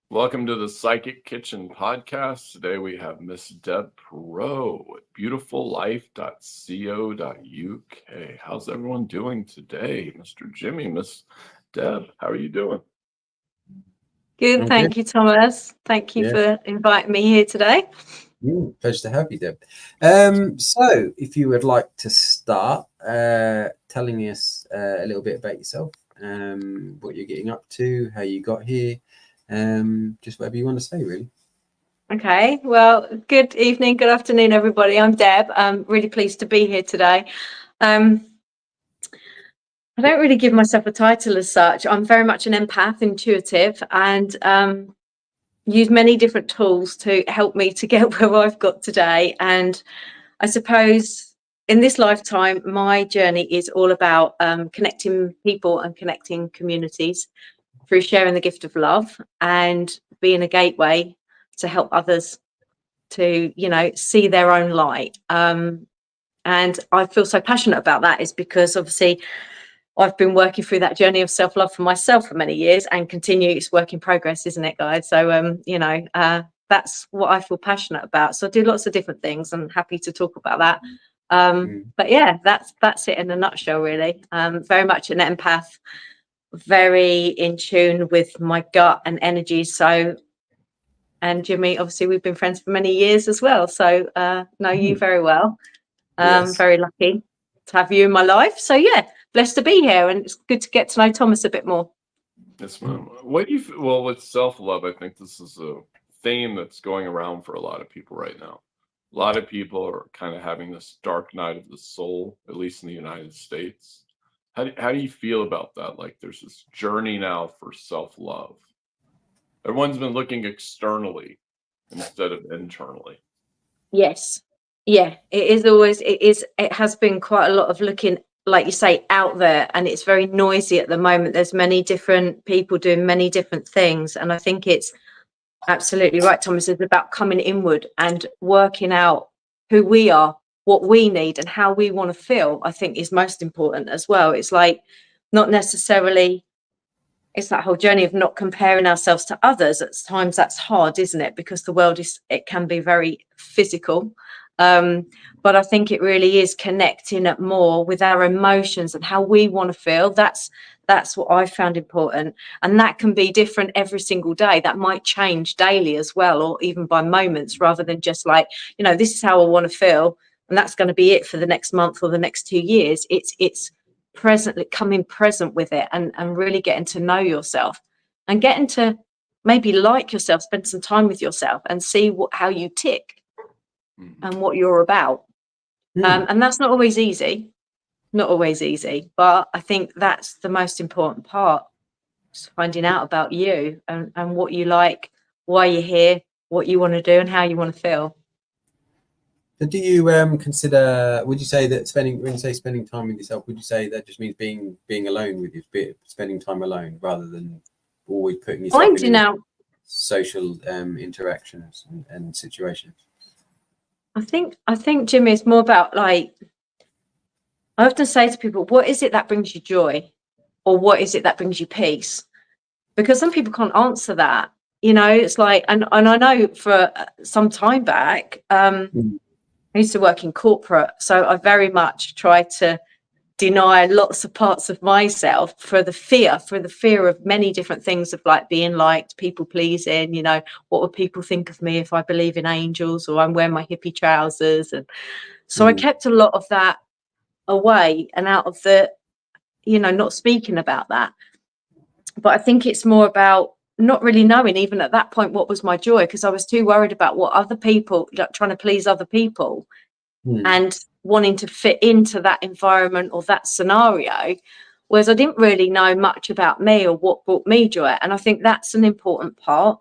Welcome to the Psychic Kitchen podcast. Today we have Miss Deb Pro at beautifullife.co.uk. How's everyone doing today? Mr. Jimmy, Miss Deb, how are you doing? Good, Okay. thank you, Thomas. Thank you Yeah. for inviting me here today. Pleasure to have you, Deb. So if you would like to start telling us a little bit about yourself, what you're getting up to, how you got here, just whatever you want to say, really. Okay, well, good evening, good afternoon, everybody. I'm Deb. I'm really pleased to be here today. I don't really give myself a title as such. I'm very much an empath, intuitive, and use many different tools to help me to get where I've got today. And I suppose in this lifetime, my journey is all about connecting people and connecting communities through sharing the gift of love and being a gateway to help others to, see their own light. And I feel so passionate about that is because obviously I've been working through that journey of self-love for myself for many years and continue. It's work in progress, isn't it, guys? So, that's what I feel passionate about. So I do lots of different things. I'm happy to talk about that. But yeah, that's it in a nutshell, really. Very much an empath, very in tune with my gut and energy. So, and Jimmy, obviously we've been friends for many years as well. So know you very well. Yes. Very lucky to have you in my life. So yeah, blessed to be here, and it's good to get to know Thomas a bit more. Yes, ma'am. What do you well with self-love? I think this is a theme that's going around for a lot of people right now. A lot of people are kind of having this dark night of the soul, at least in the United States. How do you feel about that? Like there's this journey now for self-love. Everyone's been looking externally instead of internally. Yes. Yeah, it has been quite a lot of looking, like you say, out there, and it's very noisy at the moment. There's many different people doing many different things. And I think it's absolutely right, Thomas, it's about coming inward and working out who we are, what we need and how we want to feel, I think is most important as well. It's like not necessarily, it's that whole journey of not comparing ourselves to others. At times that's hard, isn't it? Because the world it can be very physical. But I think it really is connecting more with our emotions and how we want to feel. That's what I found important. And that can be different every single day. That might change daily as well, or even by moments, rather than just like, this is how I want to feel. And that's going to be it for the next month or the next 2 years. It's presently coming present with it and really getting to know yourself and getting to maybe like yourself, spend some time with yourself and see how you tick and what you're about. And that's not always easy, but I think that's the most important part, just finding out about you and what you like, why you're here, what you want to do and how you want to feel. Do you consider, would you say that when you say spending time with yourself, would you say that just means being alone with you, spending time alone rather than always putting yourself Finding in out social interactions and situations? I think Jimmy, it's more about, like, I often say to people, what is it that brings you joy, or what is it that brings you peace? Because some people can't answer that. It's like, and I know for some time back, I used to work in corporate, so I very much tried to deny lots of parts of myself for the fear of many different things, of like being liked, people pleasing, what would people think of me if I believe in angels or I'm wearing my hippie trousers. And so I kept a lot of that away and out of the, not speaking about that. But I think it's more about not really knowing, even at that point, what was my joy, because I was too worried about what other people, like trying to please other people and wanting to fit into that environment or that scenario, whereas I didn't really know much about me or what brought me joy. And I think that's an important part.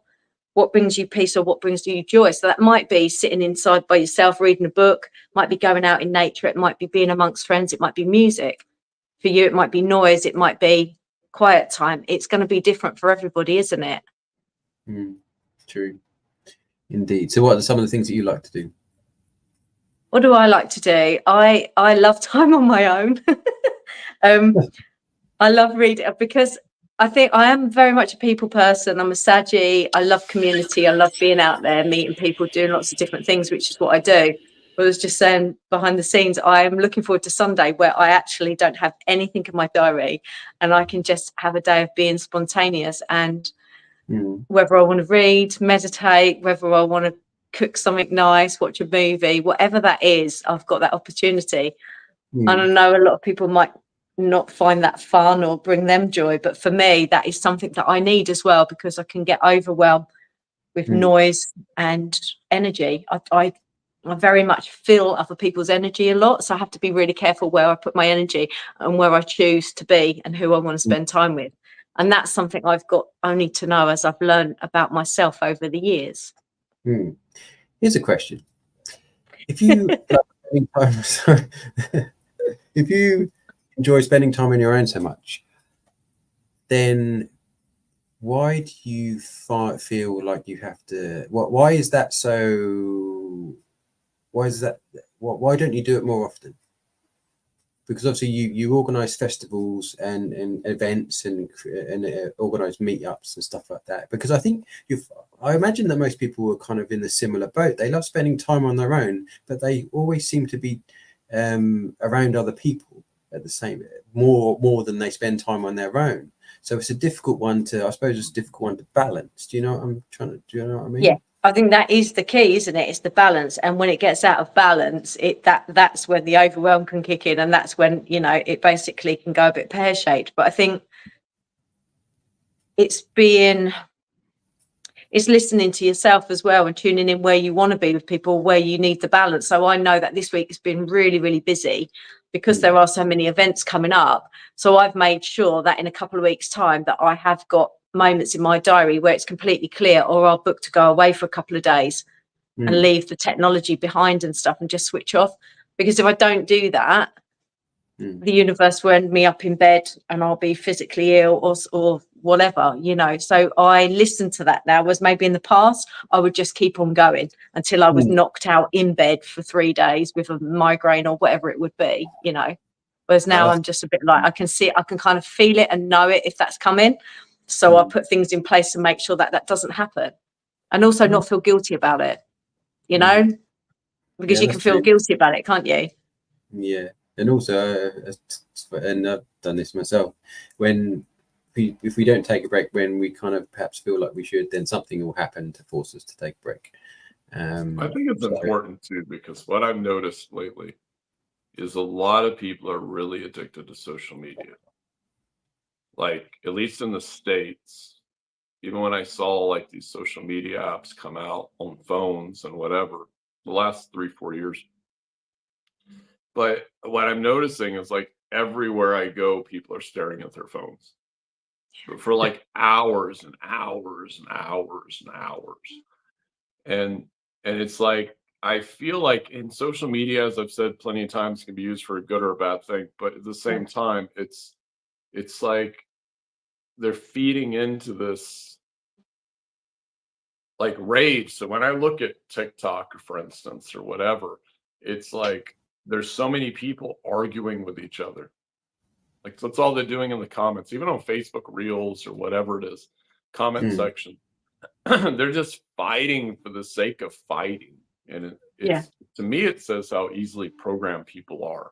What brings you peace or what brings you joy? So that might be sitting inside by yourself, reading a book, might be going out in nature, it might be being amongst friends, it might be music. For you, it might be noise, it might be quiet time. It's going to be different for everybody, isn't it? True. Indeed. So what are some of the things that you like to do? What do I like to do? I love time on my own. I love reading, because I think I am very much a people person. I'm a Saggy. I love community. I love being out there, meeting people, doing lots of different things, which is what I do. I was just saying behind the scenes, I am looking forward to Sunday where I actually don't have anything in my diary and I can just have a day of being spontaneous, and whether I want to read, meditate, whether I want to cook something nice, watch a movie, whatever that is, I've got that opportunity. And I know a lot of people might not find that fun or bring them joy, but for me that is something that I need as well, because I can get overwhelmed with noise and energy. I very much feel other people's energy a lot, so I have to be really careful where I put my energy and where I choose to be and who I want to spend time with. And that's something I've got only to know as I've learned about myself over the years. Here's a question: if you if you enjoy spending time on your own so much, then why do you feel like you have to? Why is that so? Why is that? Why don't you do it more often? Because obviously you organise festivals and events and organise meetups and stuff like that. Because I think I imagine that most people are kind of in the similar boat. They love spending time on their own, but they always seem to be around other people at the same more than they spend time on their own. So it's a difficult one to, I suppose it's a difficult one to balance. Do you know what I'm trying to, do you know what I mean? Yeah, I think that is the key, isn't it? It's the balance. And when it gets out of balance, that's when the overwhelm can kick in. And that's when, you know, it basically can go a bit pear-shaped. But I think it's listening to yourself as well and tuning in where you want to be with people, where you need the balance. So I know that this week has been really, really busy because there are so many events coming up. So I've made sure that in a couple of weeks' time that I have got moments in my diary where it's completely clear, or I'll book to go away for a couple of days and leave the technology behind and stuff and just switch off. Because if I don't do that, the universe will end me up in bed and I'll be physically ill or whatever, you know. So I listen to that now, whereas maybe in the past I would just keep on going until I was knocked out in bed for 3 days with a migraine or whatever it would be, you know. Whereas now I'm just a bit like, I can see it, I can kind of feel it and know it if that's coming. So I'll put things in place to make sure that that doesn't happen, and also not feel guilty about it, you know, because you can feel guilty about it, can't you? Yeah. And also, and I've done this myself, if we don't take a break when we kind of perhaps feel like we should, then something will happen to force us to take a break. I think it's important too, because what I've noticed lately is a lot of people are really addicted to social media. Like, at least in the States, even when I saw like these social media apps come out on phones and whatever, the last 3-4 years. But what I'm noticing is like everywhere I go, people are staring at their phones for like hours and hours and hours and hours. And it's like, I feel like in social media, as I've said plenty of times, can be used for a good or a bad thing. But at the same time, it's like they're feeding into this like rage. So when I look at TikTok, for instance, or whatever, it's like there's so many people arguing with each other. Like that's all they're doing in the comments, even on Facebook Reels or whatever it is, comment section. They're just fighting for the sake of fighting. And it's to me, it says how easily programmed people are.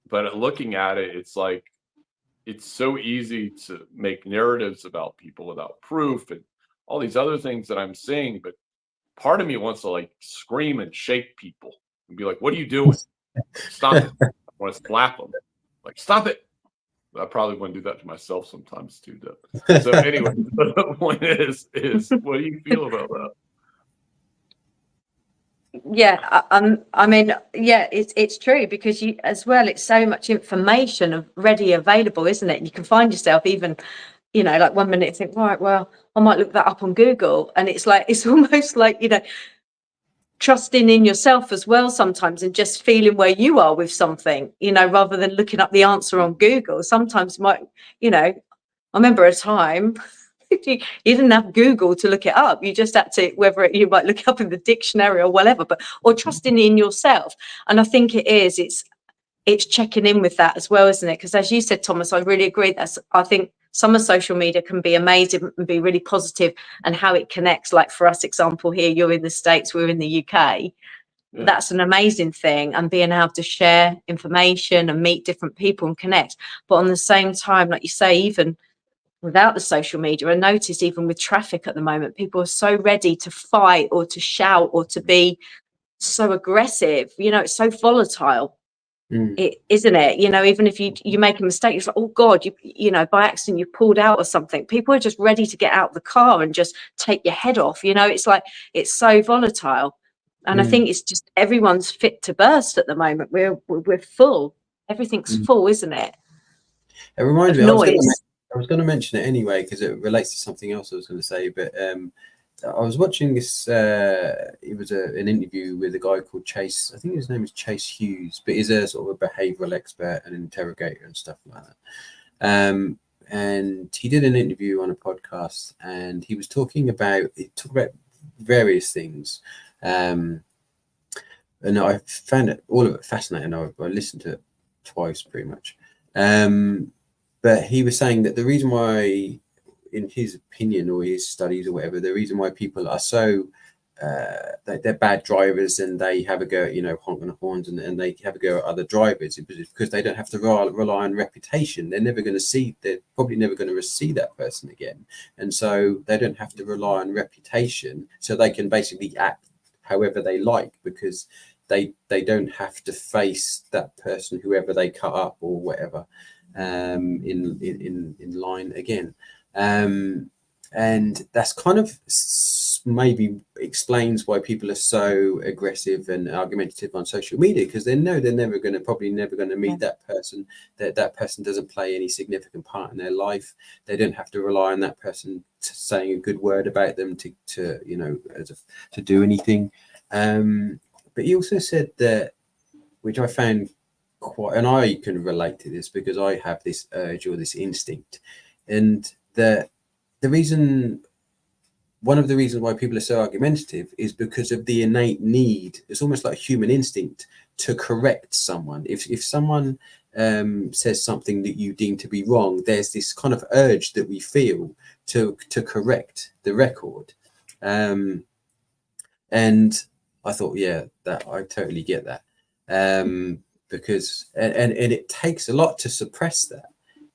But looking at it, it's like it's so easy to make narratives about people without proof and all these other things that I'm seeing. But part of me wants to like scream and shake people and be like, "What are you doing? Stop it!" I want to slap them. Like, stop it. I probably wouldn't do that to myself sometimes too, though. So anyway, the point is what do you feel about that? Yeah, I mean, yeah, it's true, because you as well, it's so much information ready available, isn't it? You can find yourself even, you know, like 1 minute think, right, well, I might look that up on Google, and it's like, it's almost like, you know, trusting in yourself as well sometimes, and just feeling where you are with something, you know, rather than looking up the answer on Google. Sometimes you know, I remember a time you didn't have Google to look it up. You just had to, you might look it up in the dictionary or whatever, or trusting in yourself. And I think it's it's checking in with that as well, isn't it? Because as you said, Thomas, I really agree. I think some of social media can be amazing and be really positive, and how it connects. Like for us, example here, you're in the States, we're in the UK. Yeah. That's an amazing thing, and being able to share information and meet different people and connect. But on the same time, like you say, even without the social media, I notice even with traffic at the moment, people are so ready to fight or to shout or to be so aggressive. You know, it's so volatile. It isn't it? You know, even if you make a mistake, it's like, oh God, you know, by accident you pulled out or something. People are just ready to get out of the car and just take your head off. You know, it's like it's so volatile. And I think it's just everyone's fit to burst at the moment. We're full. Everything's full, isn't it? It reminds Of me, noise. I was going to mention it anyway because it relates to something else I was going to say. But I was watching this. It was an interview with a guy called Chase. I think his name is Chase Hughes, but he's a sort of a behavioural expert and interrogator and stuff like that. And he did an interview on a podcast, and he was talking about various things. And I found all of it fascinating. I listened to it twice, pretty much. But he was saying that the reason why, in his opinion or his studies or whatever, the reason why people are so they're bad drivers and they have a go at, you know, honking the horns and they have a go at other drivers, is because they don't have to rely on reputation. They're probably never going to see that person again, and so they don't have to rely on reputation, so they can basically act however they like, because they don't have to face that person, whoever they cut up or whatever, in line again. And that's kind of maybe explains why people are so aggressive and argumentative on social media, because they know they're probably never going to meet that person, that person doesn't play any significant part in their life. They don't have to rely on that person saying a good word about them to you know, to do anything. But he also said that, which I found quite, and I can relate to this because I have this urge or this instinct, and one of the reasons why people are so argumentative is because of the innate need. It's almost like human instinct to correct someone. If someone says something that you deem to be wrong, there's this kind of urge that we feel to correct the record. And I thought, yeah, that I totally get that. Because and it takes a lot to suppress that.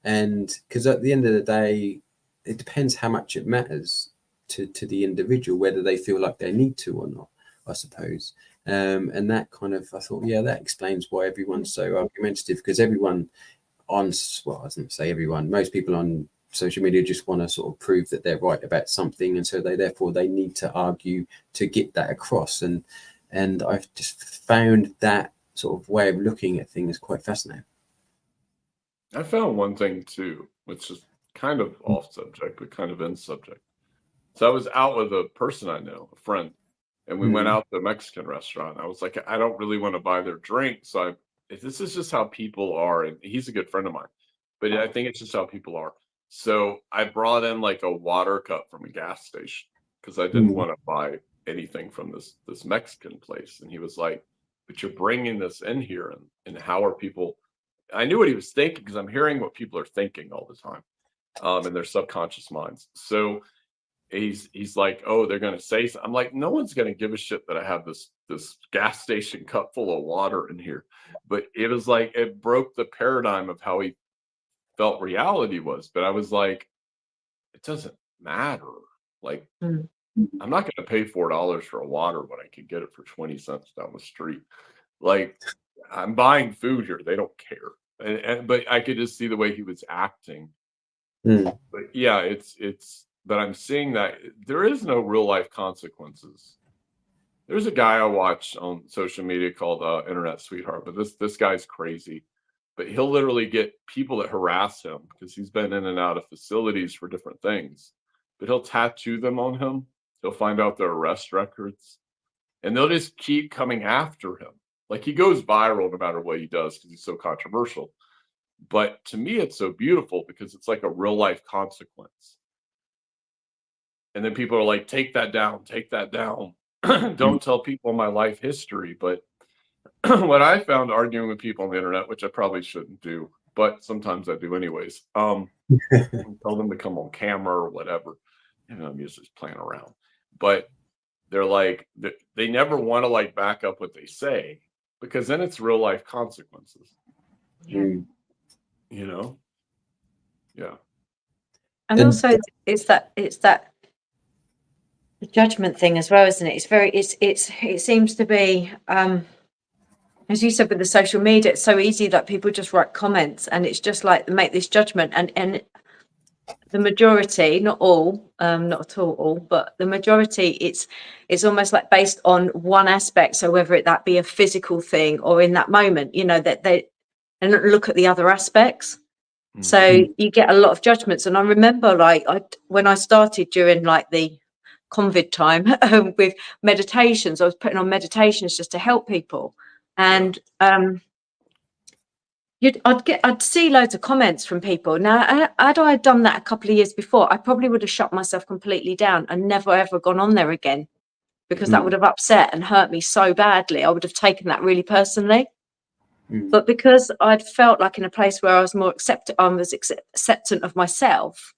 And because at the end of the day, it depends how much it matters to the individual, whether they feel like they need to or not, I suppose. And that kind of, I thought, yeah, that explains why everyone's so argumentative, because everyone on, well, I was going to say everyone, most people on social media just want to sort of prove that they're right about something, and so they need to argue to get that across. And I've just found that sort of way of looking at things quite fascinating. I found one thing too, which is kind of off subject, but kind of in subject. So I was out with a person I know, a friend, and we went out to a Mexican restaurant. I was like, I don't really want to buy their drink. So this is just how people are. And he's a good friend of mine, but I think it's just how people are. So I brought in like a water cup from a gas station because I didn't want to buy anything from this Mexican place. And he was like, but you're bringing this in here, and how are people? I knew what he was thinking because I'm hearing what people are thinking all the time, in their subconscious minds. So he's like, oh, they're going to say something. I'm like, no one's going to give a shit that I have this gas station cup full of water in here. But it was like, it broke the paradigm of how he felt reality was. But I was like, it doesn't matter. Like, I'm not going to pay $4 for a water when I can get it for 20 cents down the street. Like, I'm buying food here. They don't care. But I could just see the way he was acting. But yeah, but I'm seeing that there is no real life consequences. There's a guy I watch on social media called Internet Sweetheart, but this guy's crazy. But he'll literally get people that harass him because he's been in and out of facilities for different things. But he'll tattoo them on him. He'll find out their arrest records, and they'll just keep coming after him. Like, he goes viral no matter what he does because he's so controversial. But to me, it's so beautiful because it's like a real life consequence. And then people are like, take that down, take that down. Don't tell people my life history. But what I found arguing with people on the internet, which I probably shouldn't do, but sometimes I do anyways. Tell them to come on camera or whatever. And I'm usually just playing around. But they're like, they never want to like back up what they say, because then it's real life consequences. Yeah. You know? Yeah. And also it's that the judgment thing as well, isn't it? It seems to be as you said with the social media, it's so easy that people just write comments and it's just like make this judgment, and the majority, not all, not at all, but the majority, it's almost like based on one aspect. So whether that be a physical thing or in that moment, you know, that they and look at the other aspects. So you get a lot of judgments. And I remember like when I started during like the COVID time with meditations, I was putting on meditations just to help people. And I'd see loads of comments from people. Now, had I done that a couple of years before, I probably would have shut myself completely down and never ever gone on there again, because that would have upset and hurt me so badly. I would have taken that really personally. But because I'd felt like in a place where I was more acceptant of myself,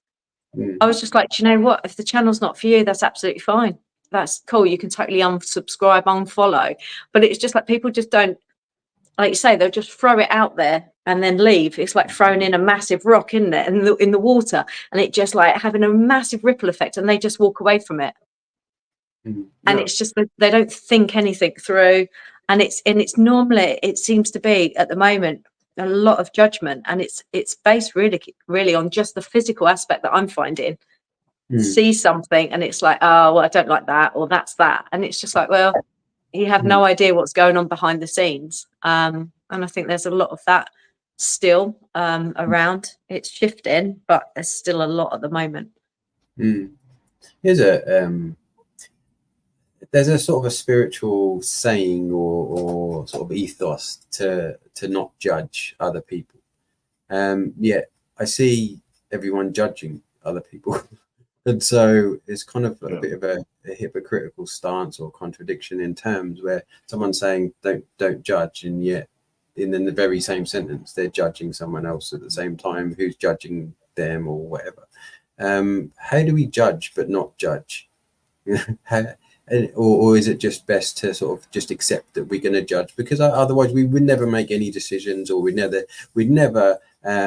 I was just like, do you know what? If the channel's not for you, that's absolutely fine. That's cool. You can totally unsubscribe, unfollow. But it's just like people just don't, like you say, they'll just throw it out there and then leave. It's like throwing in a massive rock, isn't it, in the water, and it just like having a massive ripple effect, and they just walk away from it. And it's just that they don't think anything through. And it's normally, it seems to be at the moment, a lot of judgment, and it's based really on just the physical aspect that I'm finding. See something and it's like, oh, well, I don't like that, or that's that, and it's just like, well, you have no idea what's going on behind the scenes. And I think there's a lot of that still around. It's shifting, but there's still a lot at the moment. There's a sort of a spiritual saying or sort of ethos to not judge other people. Yet I see everyone judging other people. And so it's kind of a bit of a hypocritical stance or contradiction in terms where someone's saying don't judge, and yet in the very same sentence they're judging someone else at the same time who's judging them or whatever. How do we judge but not judge? Or is it just best to sort of just accept that we're going to judge, because otherwise we would never make any decisions, or we'd never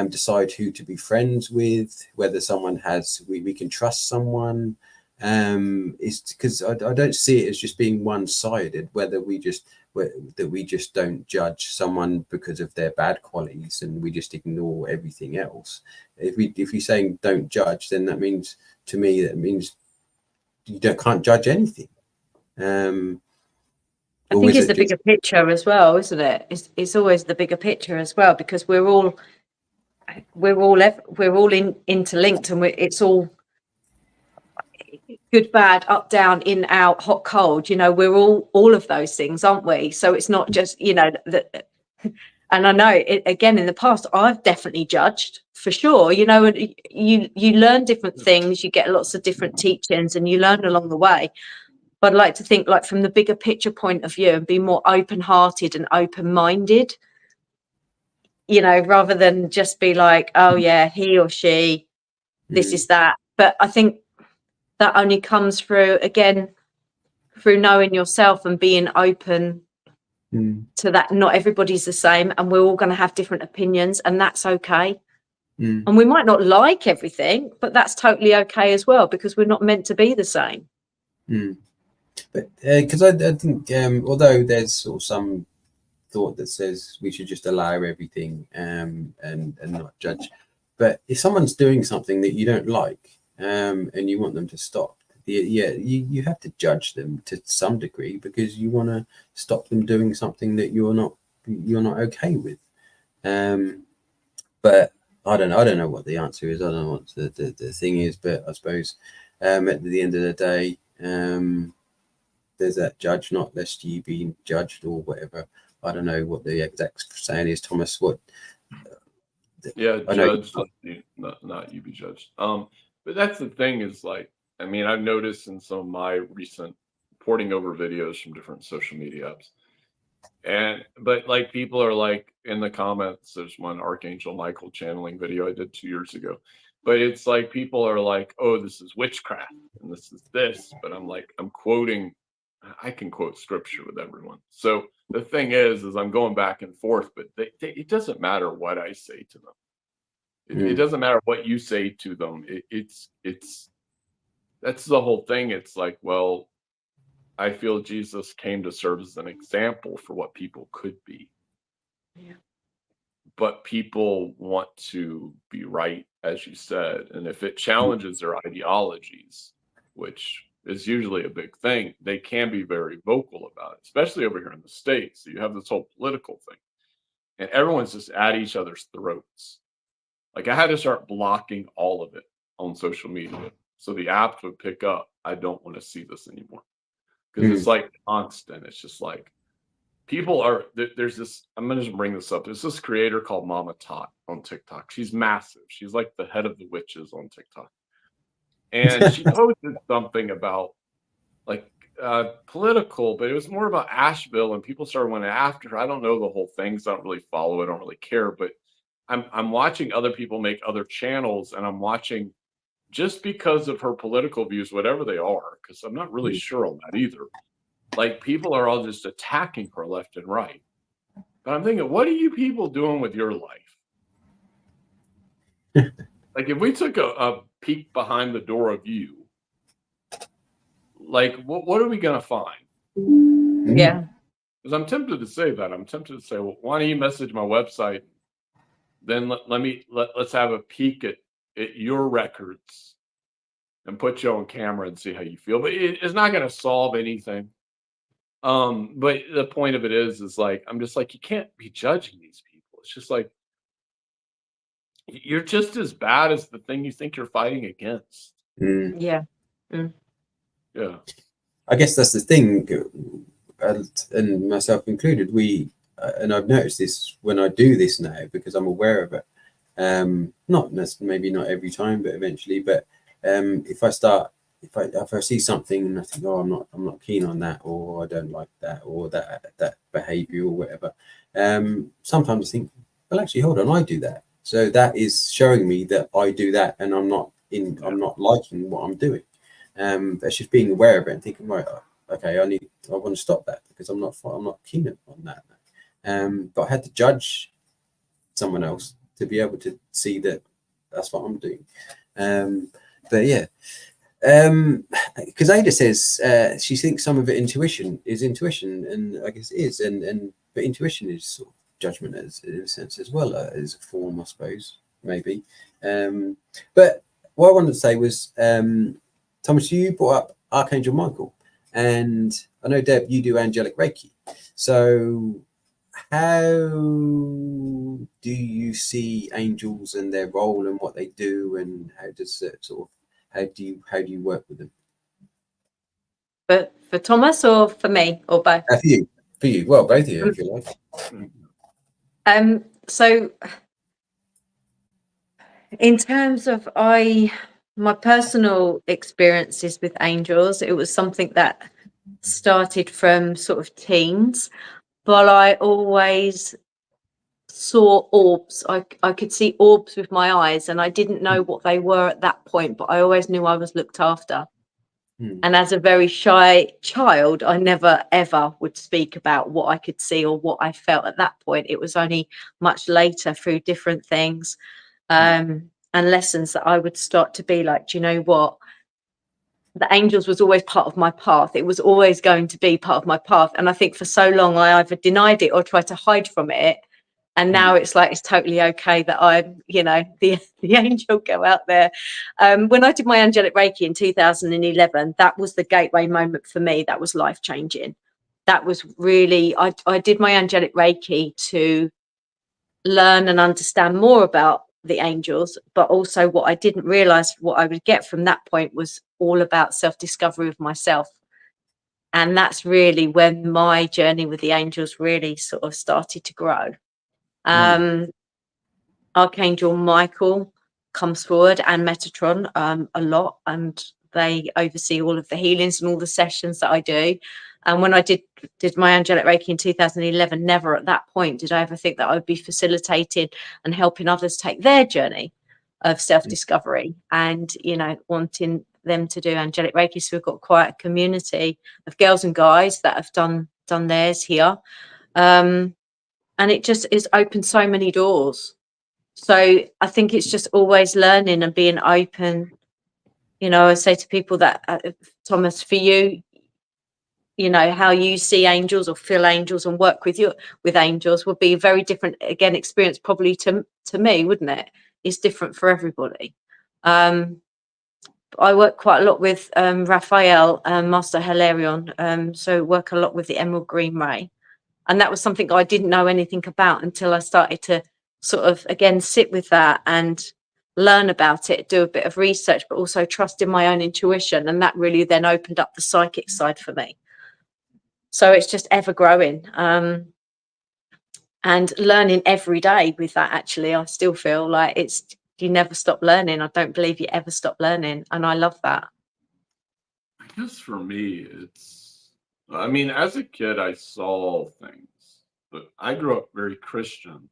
decide who to be friends with, whether someone we can trust someone. It's because I don't see it as just being one-sided, whether we just don't judge someone because of their bad qualities and we just ignore everything else. If you're saying don't judge, then that means, to me, that means you can't judge anything. I think it's the bigger picture as well, isn't it? It's always the bigger picture as well, because we're all interlinked, and it's all good, bad, up, down, in, out, hot, cold. You know, we're all of those things, aren't we? So it's not just, you know, that. And I know again, in the past, I've definitely judged, for sure. You know, and you learn different things, you get lots of different teachings, and you learn along the way. But I'd like to think like from the bigger picture point of view and be more open-hearted and open-minded, you know, rather than just be like, oh yeah, he or she, this is that. But I think that only comes through knowing yourself and being open to that. Not everybody's the same, and we're all going to have different opinions, and that's okay. And we might not like everything, but that's totally okay as well, because we're not meant to be the same. But because I think, although there's sort of some thought that says we should just allow everything and not judge, but if someone's doing something that you don't like and you want them to stop, you have to judge them to some degree, because you want to stop them doing something that you're not okay with. But I don't know what the answer is. I don't know what the thing is, but I suppose at the end of the day, there's that judge not lest ye be judged, or whatever. I don't know what the exact saying is, Thomas. What? Judge, not you be judged. But that's the thing, is like, I mean, I've noticed in some of my recent porting over videos from different social media apps, But like people are like in the comments, there's one Archangel Michael channeling video I did 2 years ago. But it's like people are like, oh, this is witchcraft and this is this. But I'm like, I can quote scripture with everyone. So the thing is I'm going back and forth, but it doesn't matter what I say to them. It doesn't matter what you say to them. It's that's the whole thing. It's like, well, I feel Jesus came to serve as an example for what people could be. Yeah. But people want to be right, as you said. And if it challenges their ideologies, which is usually a big thing, they can be very vocal about it, especially over here in the States. So you have this whole political thing, and everyone's just at each other's throats. Like I had to start blocking all of it on social media so the apps would pick up. I don't want to see this anymore. Because it's like constant. It's just like people are there's this. I'm gonna just bring this up. There's this creator called Mama Tot on TikTok. She's massive. She's like the head of the witches on TikTok. And she posted something about like political, but it was more about Asheville, and people started went after her. I don't know the whole thing, so I don't really follow it. I don't really care. But I'm watching other people make other channels, and I'm watching just because of her political views, whatever they are, because I'm not really sure on that either. Like people are all just attacking her left and right. But I'm thinking, what are you people doing with your life? Like if we took a peek behind the door of you, like what are we gonna find? Yeah. Because I'm tempted to say that. I'm tempted to say, well, why don't you message my website? Then let's have a peek at your records and put you on camera and see how you feel. But it's not going to solve anything. But the point of it is like I'm just like you can't be judging these people. It's just like you're just as bad as the thing you think you're fighting against. Yeah. Yeah. I guess that's the thing, and myself included. And I've noticed this when I do this now because I'm aware of it. Maybe not every time, but eventually. But if I see something and I think, oh, I'm not keen on that, or I don't like that, or that behavior or whatever. Sometimes I think, well, actually, hold on, I do that. So that is showing me that I do that, and I'm not liking what I'm doing. That's just being aware of it and thinking, right, okay, I want to stop that because I'm not keen on that. But I had to judge someone else to be able to see that that's what I'm doing. But yeah, because Ada says she thinks some of it is intuition, and I guess it is, but intuition is sort of judgment in a sense as well, as a form, I suppose, maybe. But what I wanted to say was, Thomas, you brought up Archangel Michael, and I know, Deb, you do angelic Reiki. So how do you see angels and their role and what they do, and how do you work with them? For Thomas or for me or both? For you. Well, both of you, if you like. So in terms of my personal experiences with angels, it was something that started from sort of teens, but I always saw orbs. I could see orbs with my eyes, and I didn't know what they were at that point, but I always knew I was looked after. And as a very shy child, I never ever would speak about what I could see or what I felt at that point. It was only much later through different things and lessons that I would start to be like, do you know what? The angels was always part of my path. It was always going to be part of my path. And I think for so long, I either denied it or tried to hide from it. And now it's like, it's totally okay that I'm, the angel go out there. When I did my angelic Reiki in 2011, that was the gateway moment for me. That was life changing. That was really, I did my angelic Reiki to learn and understand more about the angels, but also what I didn't realize what I would get from that point was all about self-discovery of myself. And that's really when my journey with the angels really sort of started to grow. Archangel Michael comes forward and Metatron a lot, and they oversee all of the healings and all the sessions that I do. And when I did my angelic Reiki in 2011, never at that point did I ever think that I would be facilitating and helping others take their journey of self-discovery and, you know, wanting them to do angelic Reiki. So we've got quite a community of girls and guys that have done theirs here. And it just is opened so many doors. So I think it's just always learning and being open. You know, I say to people that, Thomas, for you, you know, how you see angels or feel angels and work with angels would be a very different, again, experience probably to me, wouldn't it? It's different for everybody. I work quite a lot with Raphael, Master Hilarion, so work a lot with the Emerald Green Ray. And that was something I didn't know anything about until I started to sort of, again, sit with that and learn about it, do a bit of research, but also trust in my own intuition. And that really then opened up the psychic side for me. So it's just ever growing and learning every day with that. Actually, I still feel like you never stop learning. I don't believe you ever stop learning. And I love that. I guess for me, I mean, as a kid, I saw things, but I grew up very Christian.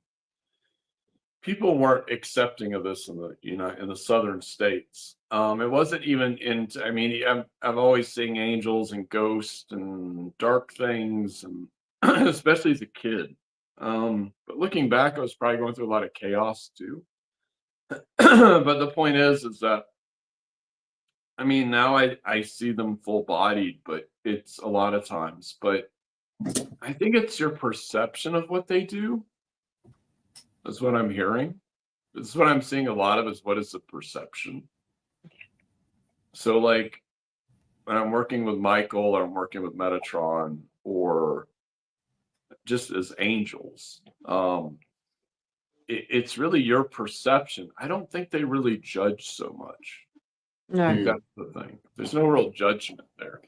People weren't accepting of this in the southern states. It wasn't even into. I mean, I'm always seeing angels and ghosts and dark things, and especially as a kid. But looking back, I was probably going through a lot of chaos too. But the point is that, I mean, now I see them full bodied, but it's a lot of times. But I think it's your perception of what they do. That's what I'm hearing. This is what I'm seeing a lot of, is what is the perception. So like when I'm working with Michael or I'm working with Metatron or just as angels, it's really your perception. I don't think they really judge so much. No. I think that's the thing. There's no real judgment there.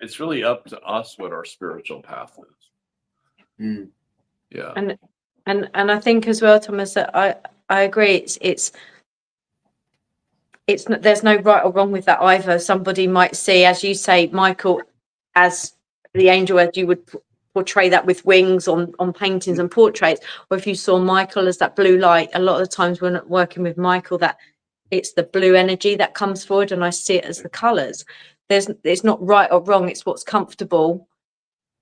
It's really up to us what our spiritual path is. Yeah. And I think as well, Thomas, that I agree. It's not, there's no right or wrong with that either. Somebody might see, as you say, Michael as the angel, as you would portray that with wings on paintings and portraits, or if you saw Michael as that blue light. A lot of the times when working with Michael, that it's the blue energy that comes forward, and I see it as the colors. It's not right or wrong. It's what's comfortable.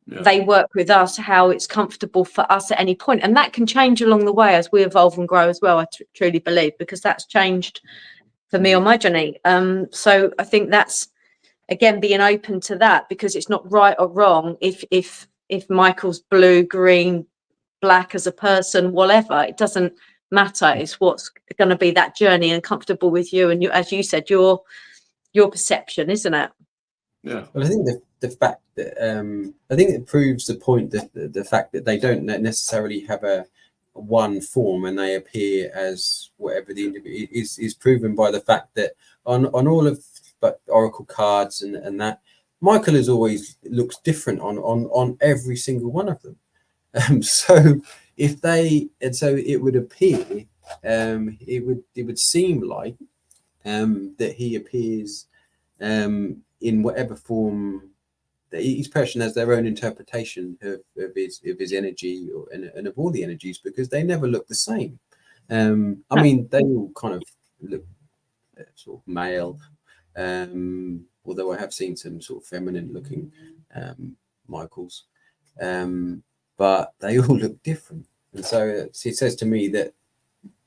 Yeah. They work with us how it's comfortable for us at any point, and that can change along the way as we evolve and grow as well. I truly believe, because that's changed for me on my journey. So I think that's, again, being open to that, because it's not right or wrong. If Michael's blue, green, black as a person, whatever, it doesn't matter. It's what's going to be that journey and comfortable with you, and you, as you said, your perception, isn't it? Yeah. Well, I think the fact that I think it proves the point that the fact that they don't necessarily have a one form and they appear as whatever the individual is proven by the fact that on all of oracle cards and that Michael is always looks different on every single one of them. So if they, and so it would appear, it would seem like that he appears in whatever form. That each person has their own interpretation of his energy and of all the energies, because they never look the same. I mean, they all kind of look sort of male, although I have seen some sort of feminine looking Michaels, but they all look different. And so it says to me that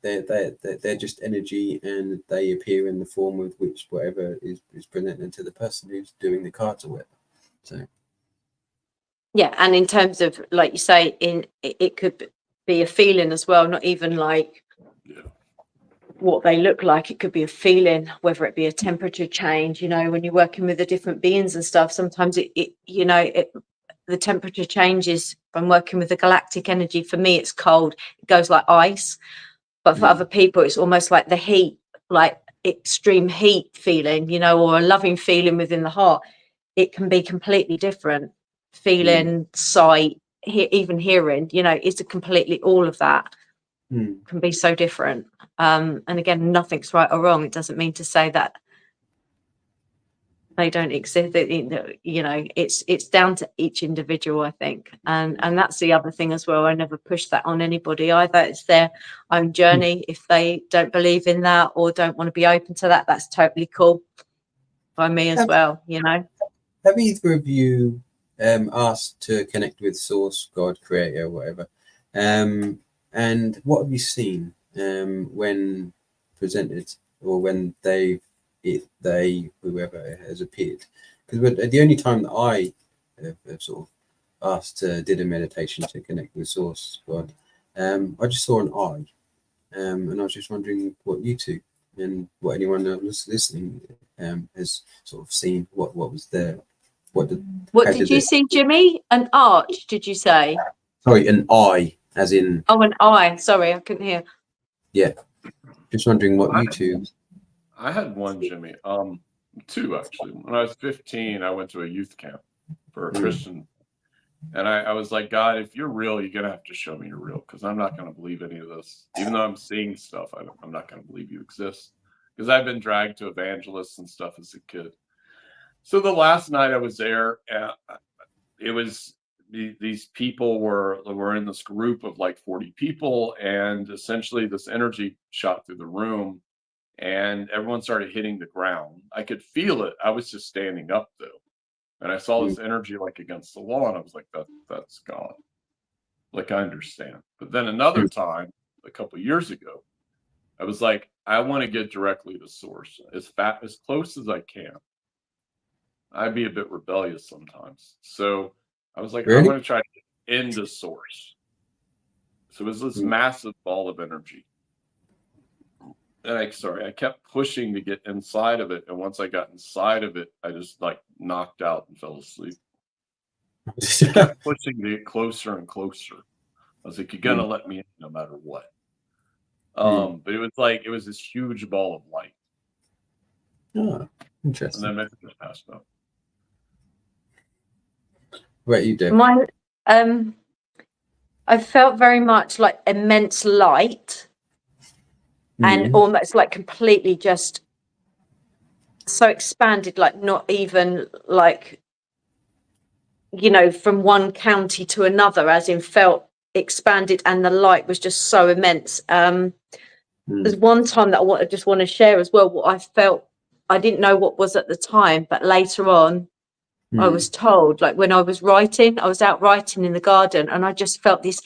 they're just energy, and they appear in the form of which whatever is presented to the person who's doing the cards or whatever. So yeah, and in terms of, like you say, it could be a feeling as well, not even like what they look like. It could be a feeling, whether it be a temperature change. You know, when you're working with the different beings and stuff, sometimes the temperature changes. If I'm working with the galactic energy, for me it's cold, it goes like ice, but for other people it's almost like the heat, like extreme heat feeling, you know, or a loving feeling within the heart. It can be completely different. Feeling, sight, even hearing, you know, it's a completely, all of that can be so different. And again, nothing's right or wrong. It doesn't mean to say that they don't exist. You know, it's down to each individual, I think, and that's the other thing as well. I never push that on anybody either. It's their own journey. If they don't believe in that or don't want to be open to that, that's totally cool by me as well. You know. Have either of you asked to connect with Source, God, Creator, whatever? And what have you seen when presented, or when whoever has appeared? Because the only time that I have sort of asked did a meditation to connect with Source, God, I just saw an eye, and I was just wondering what you two and what anyone that was listening has sort of seen. What was there? What did you see, Jimmy? An arch, did you say? Sorry, an eye, as in. Oh, an eye. Sorry, I couldn't hear. Yeah, just wondering what you two. I had one, Jimmy. Two actually. When I was 15, I went to a youth camp for a Christian, and I was like, God, if you're real, you're gonna have to show me you're real, because I'm not gonna believe any of this. Even though I'm seeing stuff, I'm not gonna believe you exist, because I've been dragged to evangelists and stuff as a kid. So the last night I was there, it was these people were in this group of like 40 people, and essentially this energy shot through the room, and everyone started hitting the ground. I could feel it. I was just standing up though, and I saw this energy like against the wall, and I was like, that's God. Like, I understand. But then another time, a couple of years ago, I was like, I want to get directly to Source, as close as I can. I'd be a bit rebellious sometimes. So I was like, really? I want to try to get into Source. So it was this massive ball of energy. And I kept pushing to get inside of it. And once I got inside of it, I just like knocked out and fell asleep. I kept pushing to get closer and closer. I was like, you're going to let me in no matter what. But it was this huge ball of light. Oh, interesting. And then I just passed out. What you do? I felt very much like immense light, and almost like completely just so expanded, like not even like, you know, from one county to another, as in felt expanded, and the light was just so immense. There's one time that I just want to share as well what I felt. I didn't know what was at the time, but later on I was told, like when I was out writing in the garden, and I just felt this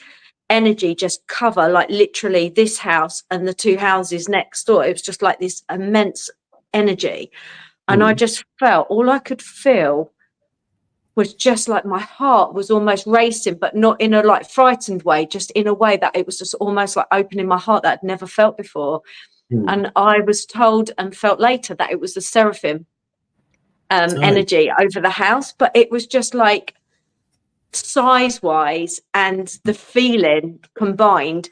energy just cover like literally this house and the two houses next door. It was just like this immense energy, and I just felt, all I could feel was just like my heart was almost racing, but not in a like frightened way, just in a way that it was just almost like opening my heart that I'd never felt before. And I was told and felt later that it was the seraphim energy over the house, but it was just like size wise and the feeling combined.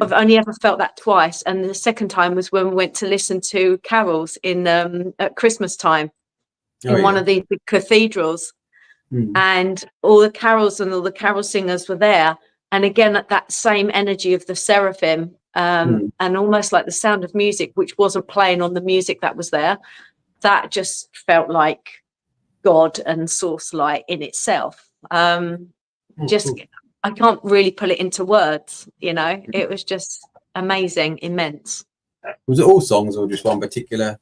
I've only ever felt that twice, and the second time was when we went to listen to carols in at Christmas time in one of these big cathedrals, and all the carols and all the carol singers were there, and again that same energy of the seraphim, and almost like the sound of music which wasn't playing on the music that was there. That just felt like God and Source light in itself. I can't really put it into words, you know. It was just amazing, immense. Was it all songs or just one particular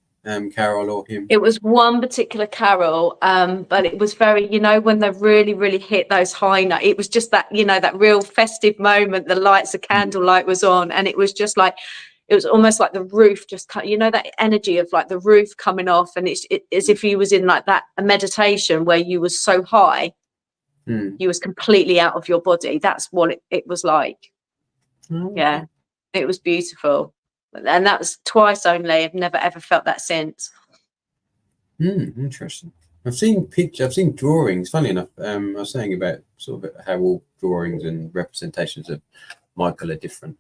carol or hymn? It was one particular carol, but it was very, you know, when they really, really hit those high notes, it was just that, you know, that real festive moment, the lights, the candlelight was on, and it was just like, it was almost like the roof just cut, you know, that energy of like the roof coming off, and it's as if you was in like that a meditation where you was so high, you was completely out of your body. That's what it was like. Yeah, it was beautiful, and that was twice only. I've never ever felt that since. Interesting. I've seen pictures, I've seen drawings. Funny enough, I was saying about sort of how all drawings and representations of Michael are different.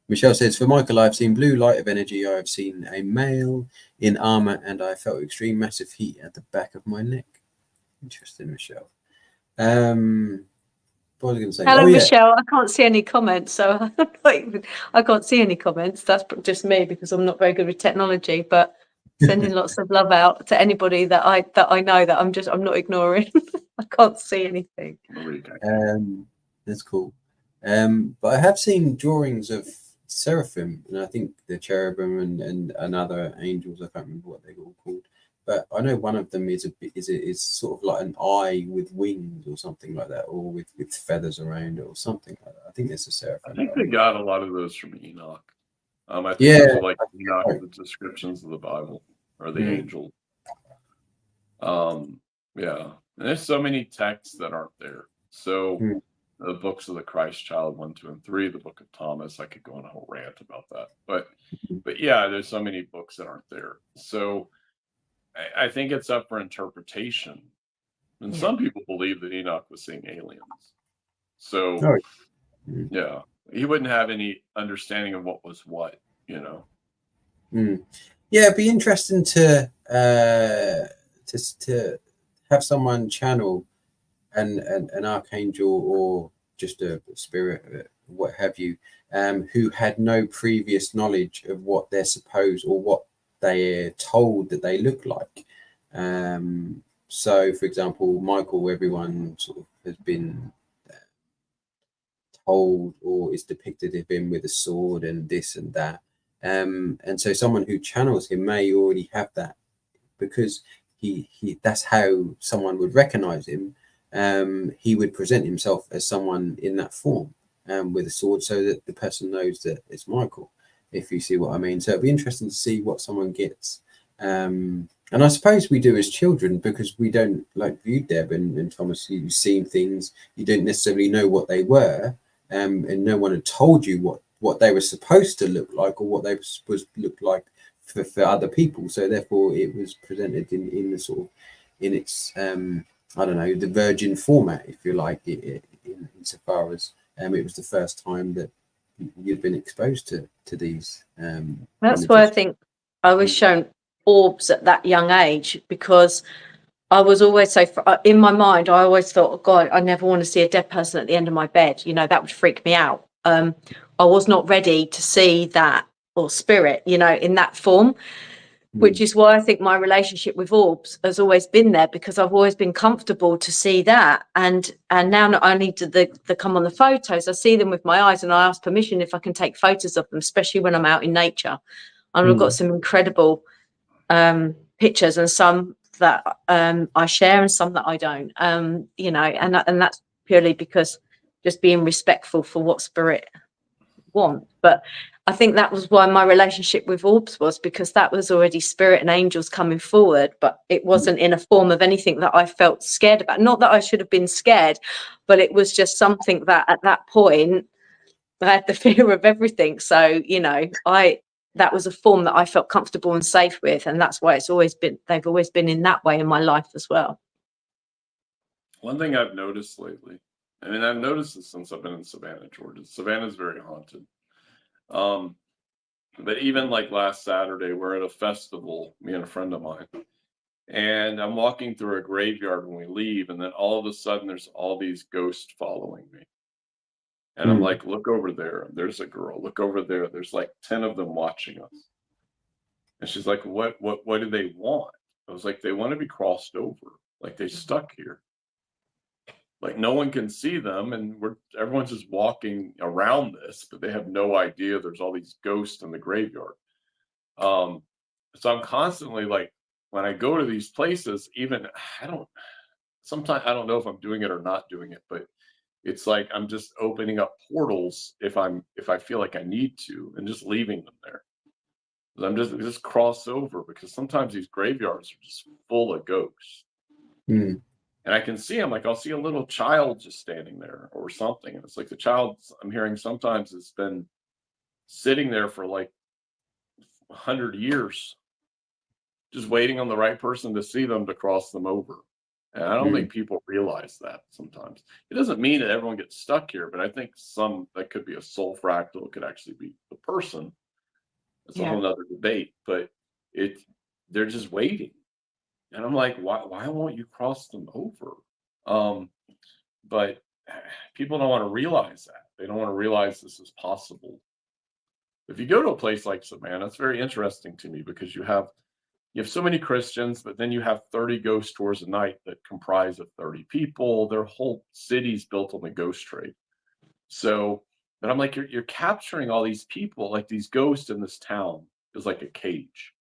Michelle says, for Michael, I've seen blue light of energy. I've seen a male in armor, and I felt extreme massive heat at the back of my neck. Interesting, Michelle. What was I going to say? Hello, Michelle. I can't see any comments, so I can't see any comments. That's just me because I'm not very good with technology. But Sending lots of love out to anybody that I know that I'm not ignoring. I can't see anything. That's cool. But I have seen drawings of seraphim, and I think the cherubim and other angels. I can't remember what they're all called, but I know one of them is sort of like an eye with wings or something like that, or with feathers around it or something like that. I think it's a seraphim. I think they got a lot of those from Enoch. I think Yeah, those are like Enoch, the descriptions of the Bible or the angel. Yeah, and there's so many texts that aren't there. So the books of the Christ Child 1, 2, and 3, the Book of Thomas. I could go on a whole rant about that, but yeah, there's so many books that aren't there. So I think it's up for interpretation. And some people believe that Enoch was seeing aliens. So yeah, he wouldn't have any understanding of what was what, you know. Yeah, it'd be interesting to have someone channel an archangel or just a spirit, what have you, who had no previous knowledge of what they're supposed or what they're told that they look like. So, for example, Michael, everyone sort of has been told or is depicted of him with a sword and this and that. And so someone who channels him may already have that because he that's how someone would recognize him. He would present himself as someone in that form with a sword so that the person knows that it's Michael, if you see what I mean. So it'd be interesting to see what someone gets. And I suppose we do as children because we don't, like you, Deb and Thomas, you've seen things, you didn't necessarily know what they were, and no one had told you what they were supposed to look like or what they were supposed to look like for other people. So therefore it was presented in the sort of, in its, I don't know, the virgin format, if you like, insofar as it was the first time that you'd been exposed to these. That's images. why I think I was shown orbs at that young age, because I was always so, in my mind, I always thought, oh God, I never want to see a dead person at the end of my bed. You know, that would freak me out. I was not ready to see that, or spirit, you know, in that form, which is why I think my relationship with orbs has always been there, because I've always been comfortable to see that. And now not only do they come on the photos, I see them with my eyes, and I ask permission if I can take photos of them, especially when I'm out in nature. And I've got some incredible pictures, and some that I share and some that I don't, you know, and that's purely because just being respectful for what spirit want. But I think that was why my relationship with orbs was, because that was already spirit and angels coming forward, but it wasn't in a form of anything that I felt scared about. Not that I should have been scared, but it was just something that at that point I had the fear of everything. So, you know, that was a form that I felt comfortable and safe with, and that's why they've always been in that way in my life as well. One thing I've noticed lately, I mean, I've noticed this since I've been in Savannah, Georgia. Savannah's very haunted. But even like last Saturday, we're at a festival, me and a friend of mine, and I'm walking through a graveyard when we leave, and then all of a sudden there's all these ghosts following me. And I'm like, look over there. There's a girl. Look over there. There's like 10 of them watching us. And she's like, what do they want? I was like, they want to be crossed over. Like they're stuck here. Like no one can see them, and everyone's just walking around this, but they have no idea there's all these ghosts in the graveyard. So I'm constantly like, when I go to these places, even sometimes I don't know if I'm doing it or not doing it, but it's like I'm just opening up portals if I feel like I need to, and just leaving them there. I'm just cross over, because sometimes these graveyards are just full of ghosts. And I can see them, like I'll see a little child just standing there or something. And it's like the child I'm hearing sometimes has been sitting there for like 100 years, just waiting on the right person to see them to cross them over. And I don't think people realize that sometimes. It doesn't mean that everyone gets stuck here, but I think that could be a soul fractal. It could actually be the person. It's a whole nother debate, but they're just waiting. And I'm like, why won't you cross them over? But people don't want to realize that. They don't want to realize this is possible. If you go to a place like Savannah, it's very interesting to me, because you have you have so many Christians, but then you have 30 ghost tours a night that comprise of 30 people. Their whole city's built on the ghost trade. So, but I'm like, you're capturing all these people, like these ghosts in this town is like a cage,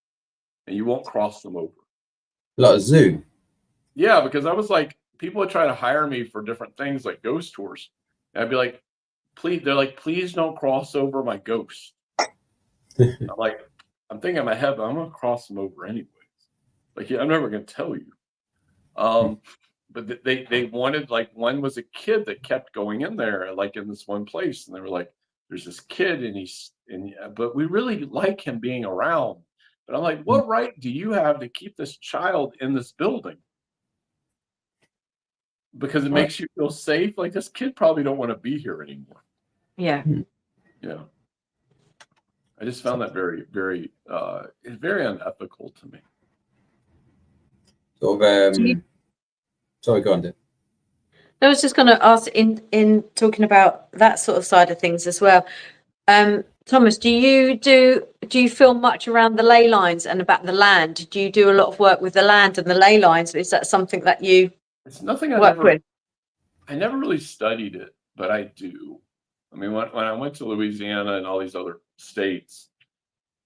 and you won't cross them over. Like a zoo. Yeah, because I was like, people would try to hire me for different things like ghost tours. And I'd be like, please, they're like, please don't cross over my ghost. I'm like, I'm thinking in my head, but I'm gonna cross them over anyways. Like, yeah, I'm never gonna tell you. But they wanted, like, one was a kid that kept going in there, like in this one place, and they were like, there's this kid, but we really like him being around. But I'm like, what right do you have to keep this child in this building? Because it makes you feel safe. Like, this kid probably don't want to be here anymore. Yeah. Yeah. I just found that very, very, very unethical to me. Sort of, sorry, go on, Dave. I was just going to ask, in talking about that sort of side of things as well. Thomas, do you feel much around the ley lines and about the land? Do you do a lot of work with the land and the ley lines? Is that something that you It's nothing work with? I never really studied it, but I do. I mean, when I went to Louisiana and all these other states,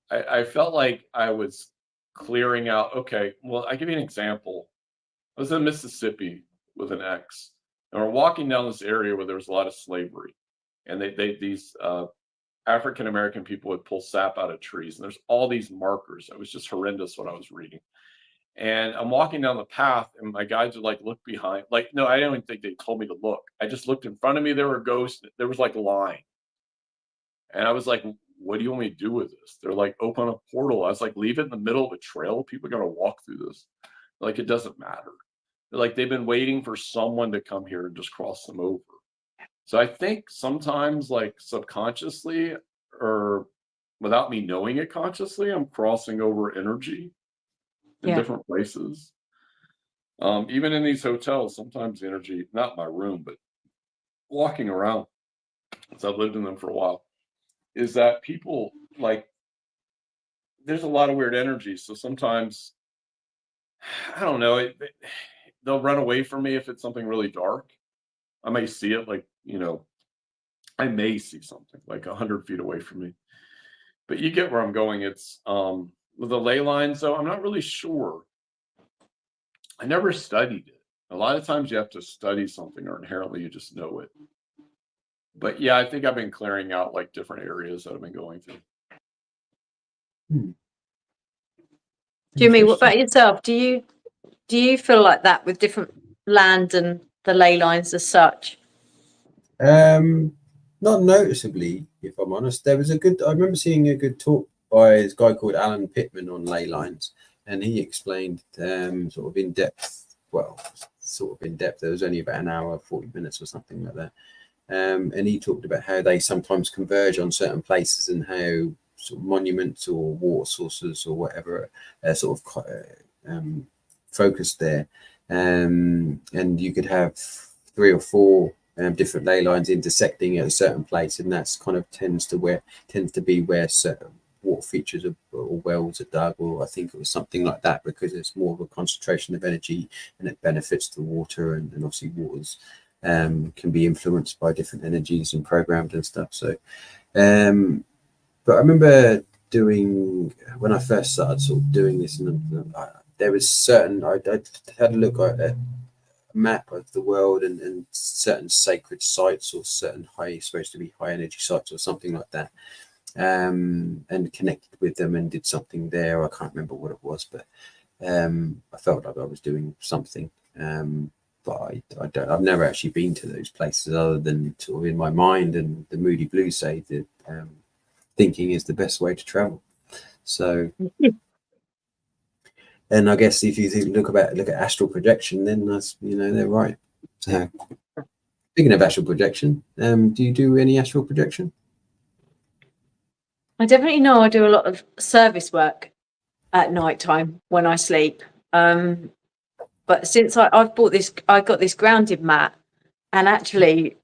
I felt like I was clearing out. Okay, well, I give you an example. I was in Mississippi with an ex, and we're walking down this area where there was a lot of slavery, and these African American people would pull sap out of trees, and there's all these markers. It was just horrendous what I was reading. And I'm walking down the path, and my guides would like look behind. Like, no, I don't even think they told me to look. I just looked in front of me. There were ghosts. There was like line, and I was like, "What do you want me to do with this?" They're like, "Open a portal." I was like, "Leave it in the middle of a trail. People are gonna walk through this. Like, it doesn't matter." They're like, they've been waiting for someone to come here and just cross them over. So I think sometimes, like, subconsciously or without me knowing it consciously, I'm crossing over energy in different places. Even in these hotels, sometimes the energy, not my room, but walking around, since I've lived in them for a while, is that people, like, there's a lot of weird energy. So sometimes, I don't know, they'll run away from me if it's something really dark. I may see it, like, I may see something like 100 feet away from me. But you get where I'm going. It's with the ley lines, though, I'm not really sure. I never studied it. A lot of times you have to study something, or inherently you just know it. But yeah, I think I've been clearing out like different areas that I've been going through. Jimmy, what about yourself? Do you feel like that with different land and the ley lines as such? Not noticeably, if I'm honest. I remember seeing a good talk by this guy called Alan Pittman on ley lines, and he explained sort of in depth. Well, sort of in depth. There was only about an hour, 40 minutes or something like that. And he talked about how they sometimes converge on certain places, and how sort of monuments or water sources or whatever are sort of focused there. And you could have 3 or 4 different ley lines intersecting at a certain place, and that's kind of tends to be where certain water features or wells are dug, or I think it was something like that, because it's more of a concentration of energy and it benefits the water, and obviously waters can be influenced by different energies and programmed and stuff. So but I remember when I first started sort of doing this, and there was certain I had a look at a map of the world and certain sacred sites, or certain supposed to be high energy sites or something like that, and connected with them and did something there. I can't remember what it was, but I felt like I was doing something. But I've never actually been to those places, other than sort of in my mind, and the Moody Blues say that thinking is the best way to travel. So, and I guess if you look at astral projection, then that's, they're right. So, speaking of astral projection, do you do any astral projection? I definitely know I do a lot of service work at night time when I sleep. But since I got this grounded mat, and actually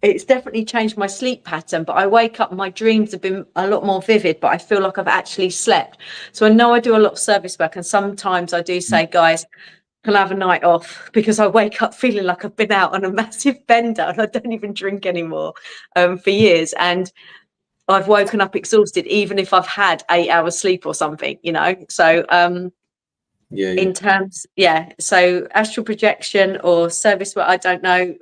it's definitely changed my sleep pattern, but I wake up, my dreams have been a lot more vivid, but I feel like I've actually slept. So I know I do a lot of service work, and sometimes I do say, guys, can I have a night off? Because I wake up feeling like I've been out on a massive bender and I don't even drink anymore for years. And I've woken up exhausted, even if I've had 8 hours sleep or something, you know? So in terms, so astral projection or service work, I don't know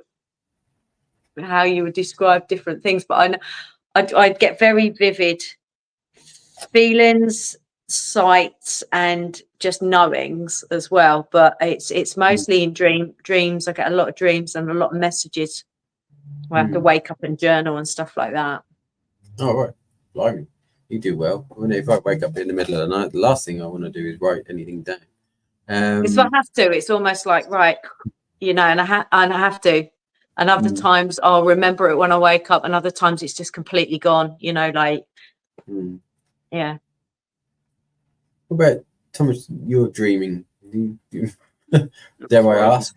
how you would describe different things, but I know I'd get very vivid feelings, sights, and just knowings as well. But it's mostly in dreams. I get a lot of dreams and a lot of messages where I have to wake up and journal and stuff like that. Oh, right. Blimey. You do well. I mean, if I wake up in the middle of the night, the last thing I want to do is write anything down. If I have to, it's almost like, right, you know, and I have to. And other times I'll remember it when I wake up, and other times it's just completely gone, you know, like, yeah. What about, Thomas, your dreaming? Dare I ask?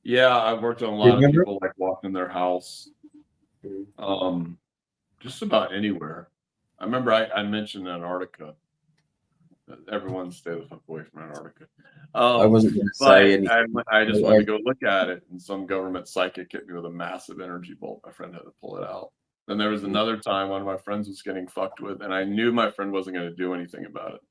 Yeah, I've worked on a lot of people like walking their house, just about anywhere. I remember I mentioned Antarctica. Everyone stay the fuck away from Antarctica. I wasn't going to say anything. I just wanted to go look at it, and some government psychic hit me with a massive energy bolt. My friend had to pull it out. Then there was another time one of my friends was getting fucked with, and I knew my friend wasn't going to do anything about it.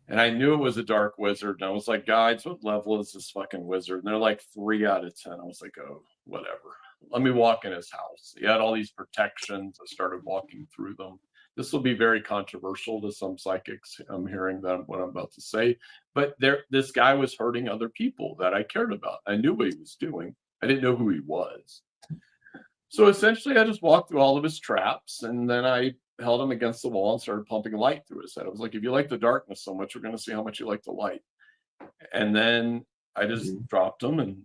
And I knew it was a dark wizard. And I was like, guys, what level is this fucking wizard? And they're like 3 out of 10. I was like, oh, whatever. Let me walk in his house. He had all these protections. I started walking through them. This will be very controversial to some psychics. I'm hearing that what I'm about to say. But this guy was hurting other people that I cared about. I knew what he was doing. I didn't know who he was. So essentially, I just walked through all of his traps, and then I held him against the wall and started pumping light through his head. I was like, if you like the darkness so much, we're going to see how much you like the light. And then I just dropped him and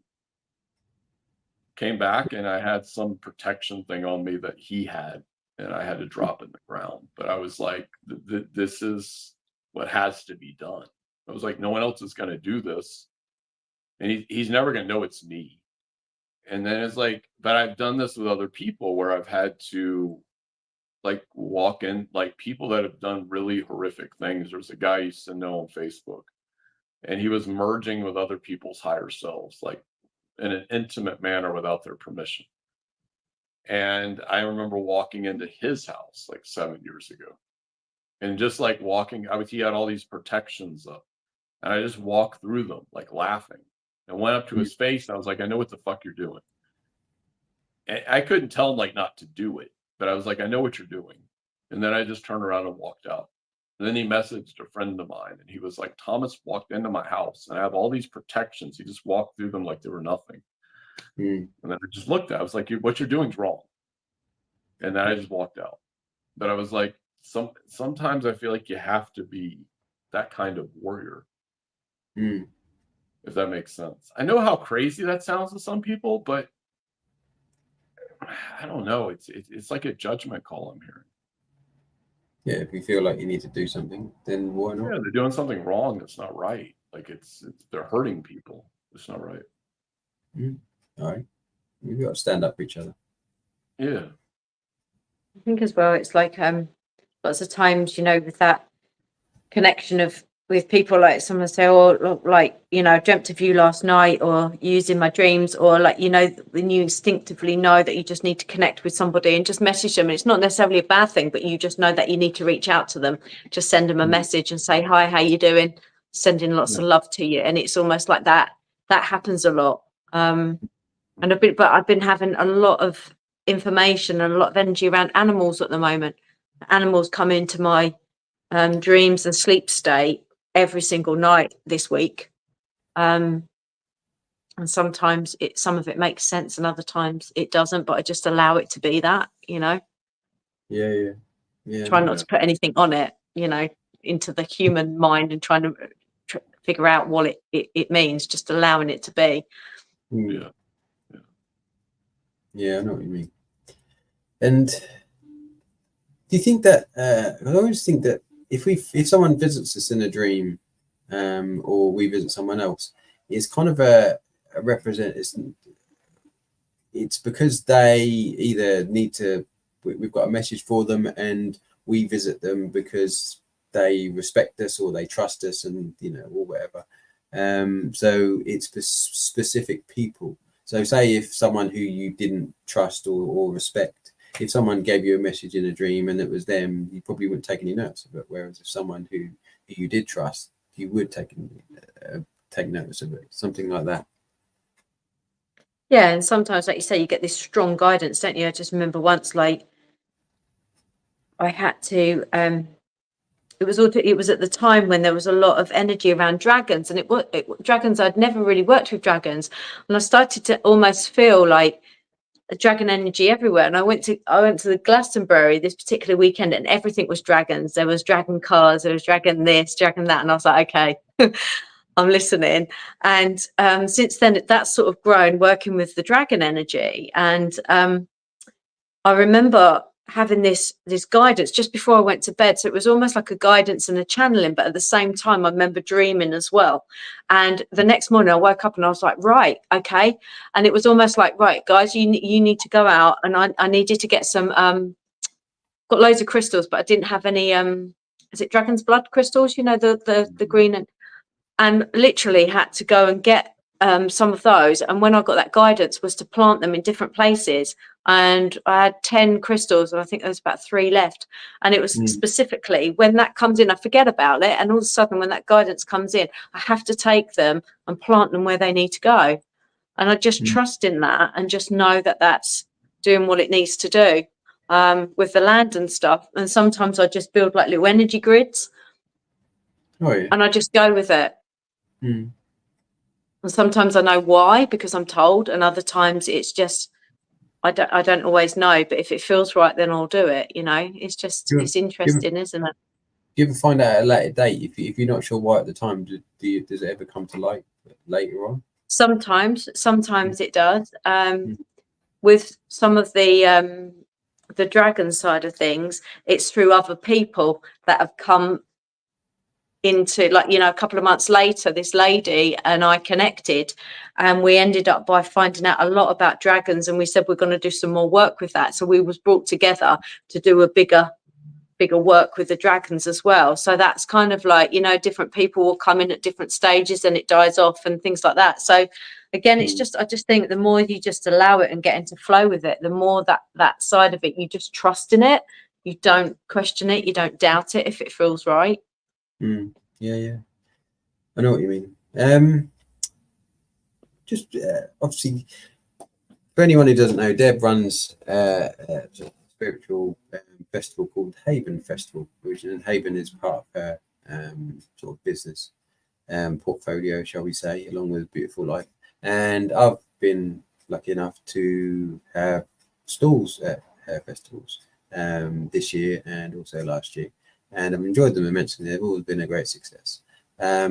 came back, and I had some protection thing on me that he had, and I had to drop it in the ground. But I was like, this is what has to be done. I was like, no one else is going to do this. And he's never going to know it's me. And then it's like, but I've done this with other people where I've had to like walk in, like people that have done really horrific things. There's a guy I used to know on Facebook, and he was merging with other people's higher selves, like in an intimate manner without their permission. And I remember walking into his house like 7 years ago, and just like walking, he had all these protections up, and I just walked through them like laughing, and went up to his face. And I was like, I know what the fuck you're doing. And I couldn't tell him like not to do it, but I was like, I know what you're doing. And then I just turned around and walked out. And then he messaged a friend of mine, and he was like, Thomas walked into my house, and I have all these protections. He just walked through them like they were nothing. And then I just looked at it. I was like, what you're doing is wrong. And then I just walked out. But I was like, sometimes I feel like you have to be that kind of warrior. If that makes sense. I know how crazy that sounds to some people, but I don't know. It's like a judgment call I'm hearing. Yeah, if you feel like you need to do something, then why not? Yeah, they're doing something wrong that's not right. Like they're hurting people. It's not right. All right. You've got to stand up for each other. Yeah. I think as well, it's like lots of times, you know, with that connection with people, like someone say, oh, like, you know, I dreamt of you last night, or using my dreams, or like, you know, when you instinctively know that you just need to connect with somebody and just message them. And it's not necessarily a bad thing, but you just know that you need to reach out to them, just send them a message and say, hi, how you doing? Sending lots of love to you. And it's almost like that happens a lot. And I've been having a lot of information and a lot of energy around animals at the moment. Animals come into my dreams and sleep state every single night this week, and sometimes some of it makes sense and other times it doesn't, but I just allow it to be that, you know. Yeah. Try not to put anything on it, you know, into the human mind, and trying to figure out what it means, just allowing it to be. Yeah, I know what you mean. And do you think that I always think that if someone visits us in a dream, or we visit someone else, it's kind of a represent it's because they either need to, we've got a message for them and we visit them because they respect us or they trust us, and or whatever. So it's for specific people. So say if someone who you didn't trust or respect, if someone gave you a message in a dream and it was them, you probably wouldn't take any notice of it. Whereas if someone who you did trust, you would take notice of it, something like that. Yeah, and sometimes, like you say, you get this strong guidance, don't you? I just remember once, like, I had to. It was at the time when there was a lot of energy around dragons, and dragons. I'd never really worked with dragons, and I started to almost feel like a dragon energy everywhere. And I went to the Glastonbury this particular weekend, and everything was dragons. There was dragon cars, there was dragon this, dragon that, and I was like, okay, I'm listening. And since then, that's sort of grown, working with the dragon energy. And I remember having this guidance just before I went to bed. So it was almost like a guidance and a channeling, but at the same time, I remember dreaming as well. And the next morning I woke up and I was like, right, okay. And it was almost like, right, guys, you need to go out, and I needed to get some, got loads of crystals, but I didn't have any, is it dragon's blood crystals? The green, and literally had to go and get some of those. And when I got that guidance was to plant them in different places, and I had 10 crystals, and I think there was about 3 left. And it was specifically when that comes in, I forget about it, and all of a sudden when that guidance comes in, I have to take them and plant them where they need to go. And I just trust in that and just know that that's doing what it needs to do with the land and stuff. And sometimes I just build like little energy grids. Oh, yeah. And I just go with it. And sometimes I know why, because I'm told, and other times it's just I don't always know, but if it feels right, then I'll do it. It's just it's interesting, isn't it? Do you ever find out at a later date if you're not sure why at the time? Does it ever come to light later on? Sometimes it does. With some of the dragon side of things, it's through other people that have come into, like, a couple of months later, this lady and I connected, and we ended up by finding out a lot about dragons, and we said we're going to do some more work with that. So we was brought together to do a bigger work with the dragons as well. So that's kind of like, different people will come in at different stages and it dies off and things like that. So again, it's just, I just think the more you just allow it and get into flow with it, the more that side of it, you just trust in it. You don't question it. You don't doubt it if it feels right. Yeah, I know what you mean. Just obviously, for anyone who doesn't know, Deb runs a spiritual festival called Haven Festival, which Haven is part of her sort of business portfolio, shall we say, along with Beautiful Life. And I've been lucky enough to have stalls at her festivals this year and also last year. And I've enjoyed them immensely. They've always been a great success. How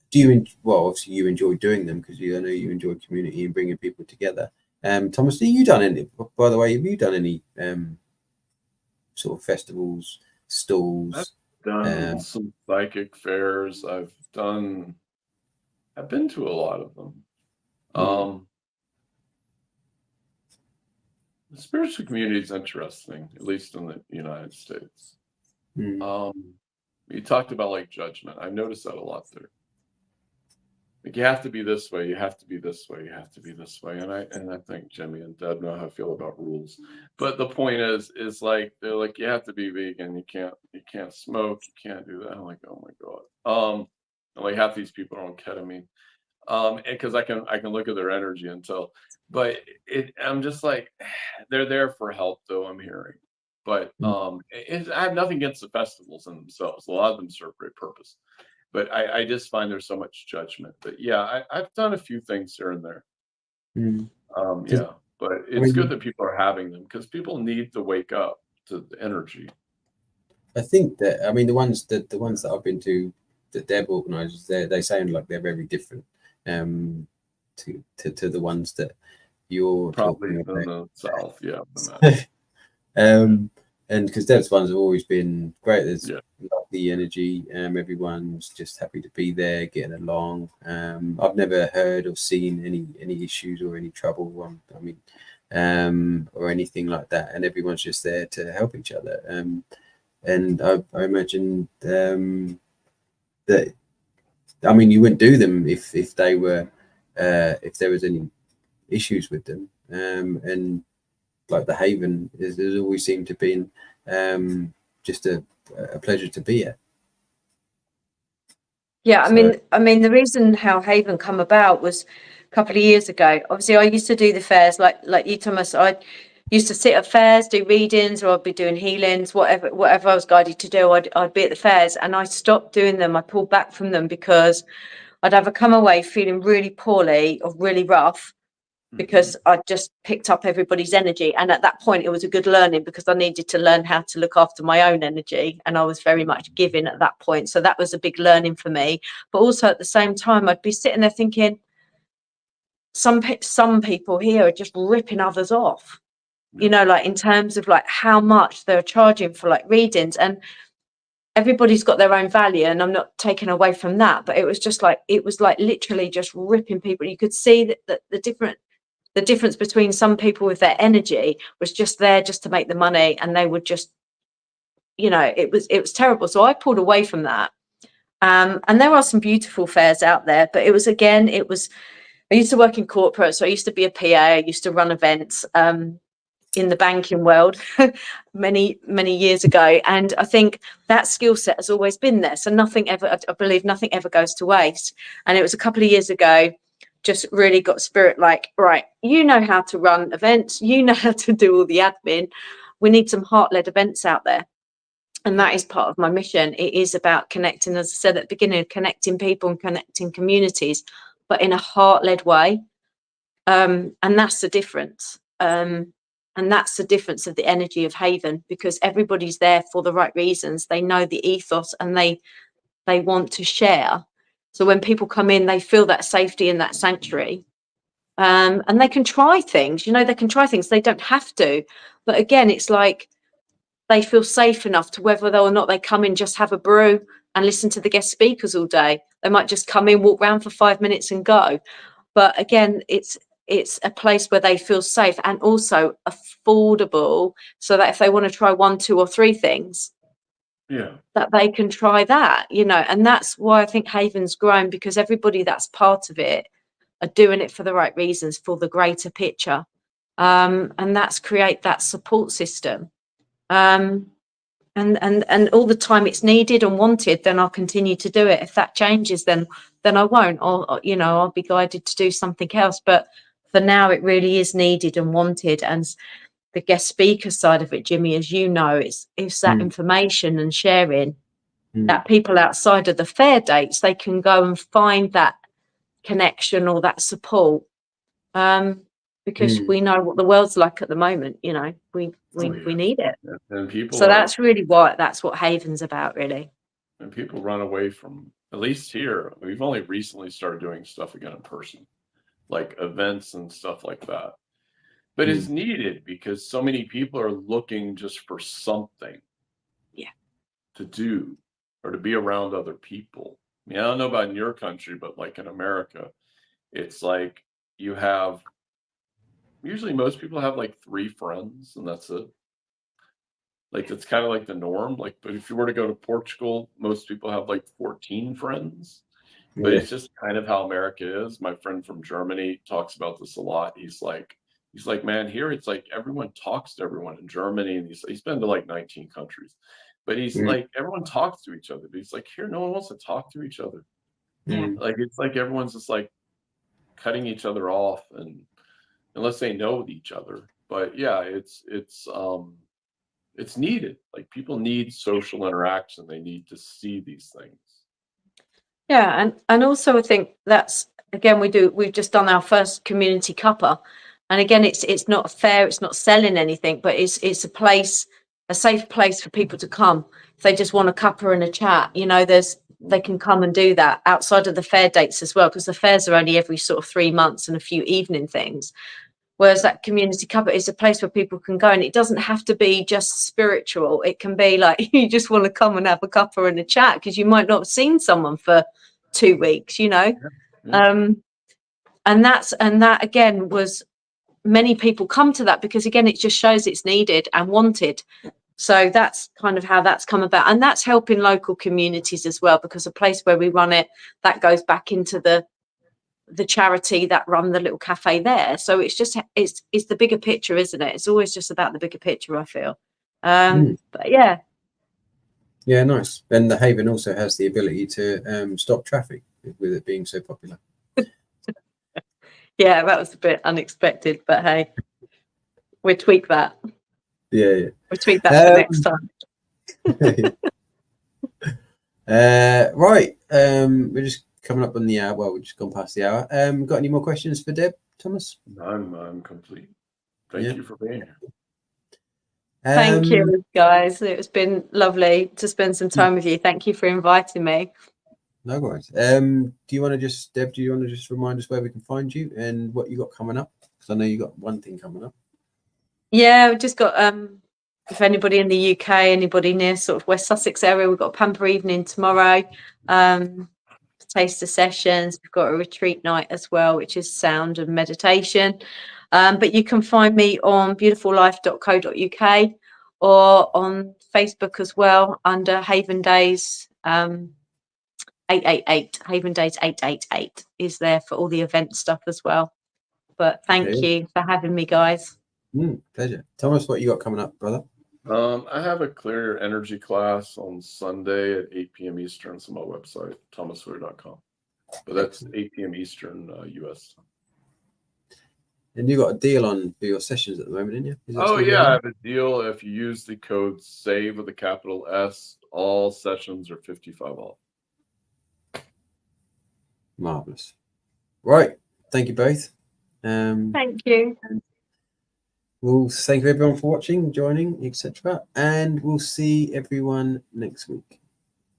do you? Well, obviously you enjoy doing them because I know you enjoy community and bringing people together. Thomas, have you done any? By the way, have you done any sort of festivals, stalls? I've done some psychic fairs. I've been to a lot of them. The spiritual community is interesting, at least in the United States. You talked about like judgment. I've noticed that a lot there. Like, you have to be this way, you have to be this way, you have to be this way. And I think Jimmy and Deb know how I feel about rules. But the point is like, they're like, you have to be vegan, you can't smoke, you can't do that. I'm like, oh my God. And like half these people are on ketamine. Because I can look at their energy and tell. But I'm just like, they're there for help, though, I'm hearing. But I have nothing against the festivals in themselves. A lot of them serve great purpose. But I just find there's so much judgment. But yeah, I've done a few things here and there. Yeah, but it's good that people are having them because people need to wake up to the energy. I think that, the ones that I've been to that Deb organises, they sound like they're very different to the ones that you're probably talking in about. the South, yeah. and because those ones have always been great. There's Yeah. lovely energy. Everyone's just happy to be there, getting along. I've never heard or seen any issues or any trouble. I mean, or anything like that. And everyone's just there to help each other. And I imagine that. I mean, you wouldn't do them if they were if there was any issues with them. And like the Haven has always seemed to be just a pleasure to be at. Yeah, I So- mean, the reason how Haven come about was a couple of years ago. Obviously, I used to do the fairs like you, Thomas. I used to sit at fairs, do readings, or I'd be doing healings, whatever I was guided to do. I'd be at the fairs, and I stopped doing them. I pulled back from them because I'd either come away feeling really poorly or really rough, because I just picked up everybody's energy. And at that point, it was a good learning because I needed to learn how to look after my own energy. And I was very much giving at that point. So that was a big learning for me. But also at the same time, I'd be sitting there thinking, some people here are just ripping others off, you know, like in terms of like how much they're charging for like readings. And everybody's got their own value, and I'm not taking away from that. But it was like literally just ripping people. You could see that the difference between some people with their energy was just there just to make the money, and they would just, you know, it was terrible. So I pulled away from that. And there are some beautiful fairs out there, but I used to work in corporate, so I used to be a PA. I used to run events in the banking world many years ago, and I think that skill set has always been there. So I believe nothing ever goes to waste. And it was a couple of years ago, just really got spirit like, right, you know how to run events, you know how to do all the admin. We need some heart-led events out there. And that is part of my mission. It is about connecting, as I said at the beginning, connecting people and connecting communities, but in a heart-led way. And that's the difference. And that's the difference of the energy of Haven, because everybody's there for the right reasons. They know the ethos and they want to share. So when people come in, they feel that safety in that sanctuary. And they can try things, you know, they can try things. They don't have to. But again, it's like they feel safe enough to whether or not they come in, just have a brew and listen to the guest speakers all day. They might just come in, walk around for 5 minutes and go. But again, it's a place where they feel safe and also affordable, so that if they want to try 1, 2 or 3 things, that they can try that, you know. And that's why I think Haven's grown, because everybody that's part of it are doing it for the right reasons, for the greater picture. And that's create that support system. And all the time it's needed and wanted, then I'll continue to do it. If that changes, then I won't, or you know, I'll be guided to do something else. But for now, it really is needed and wanted. And the guest speaker side of it, Jimmy, as you know, it's that information and sharing that people outside of the fair dates, they can go and find that connection or that support. Because we know what the world's like at the moment, you know, we need it. And people, so that's what Haven's about, really. And people run away from, at least here, we've only recently started doing stuff again in person, like events and stuff like that. But it's needed because so many people are looking just for something to do or to be around other people. I mean, I don't know about in your country, but like in America, it's like usually most people have like 3 friends and that's it. Like that's kind of like the norm. Like, but if you were to go to Portugal, most people have like 14 friends. But it's just kind of how America is. My friend from Germany talks about this a lot. He's like, man, here it's like everyone talks to everyone in Germany, and he's been to like 19 countries. But he's like, everyone talks to each other. But he's like, here, no one wants to talk to each other. Like it's like everyone's just like cutting each other off, and unless they know each other. But yeah, it's needed. Like people need social interaction. They need to see these things. Yeah, and also I think that's, again, we've just done our first community cuppa, and again it's not fair, it's not selling anything, but it's a safe place for people to come if they just want a cuppa and a chat, you know. They can come and do that outside of the fair dates as well, because the fairs are only every sort of 3 months and a few evening things. Whereas that community cuppa is a place where people can go, and it doesn't have to be just spiritual. It can be like you just want to come and have a cuppa and a chat because you might not have seen someone for 2 weeks, you know. Yeah. And that again was, many people come to that because again it just shows it's needed and wanted. So that's kind of how that's come about, and that's helping local communities as well, because a place where we run it, that goes back into the charity that run the little cafe there. So it's just it's the bigger picture, isn't it? It's always just about the bigger picture, I feel. But yeah. Yeah, nice. And the Haven also has the ability to stop traffic with it being so popular. Yeah, that was a bit unexpected, but hey, we'll tweak that. Yeah. We'll tweak that for next time. Right. We're just coming up on the hour. Well, we've just gone past the hour. Got any more questions for Deb, Thomas? I'm complete. Thank you for being here. Thank you, guys. It's been lovely to spend some time with you. Thank you for inviting me. No worries. Do you want to just, Deb, remind us where we can find you and what you got coming up? Because I know you got one thing coming up. Yeah, we've just got, if anybody in the UK, anybody near sort of West Sussex area, we've got a pamper evening tomorrow, taster sessions. We've got a retreat night as well, which is sound and meditation. But you can find me on beautifullife.co.uk or on Facebook as well under Haven Days 888. Haven Days 888 is there for all the event stuff as well. But thank you for having me, guys. Pleasure. Thomas, what you got coming up, brother? I have a clear energy class on Sunday at 8 p.m. Eastern. It's on my website, thomasweir.com. But that's 8 p.m. Eastern, US. And you got a deal on for your sessions at the moment, didn't you? Oh, yeah. I have a deal. If you use the code SAVE with a capital S, all sessions are 55 off. Marvelous. Right. Thank you both. Thank you. We'll thank you everyone for watching, joining, etc. And we'll see everyone next week.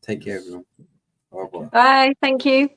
Take care, everyone. Bye-bye. Bye. Thank you.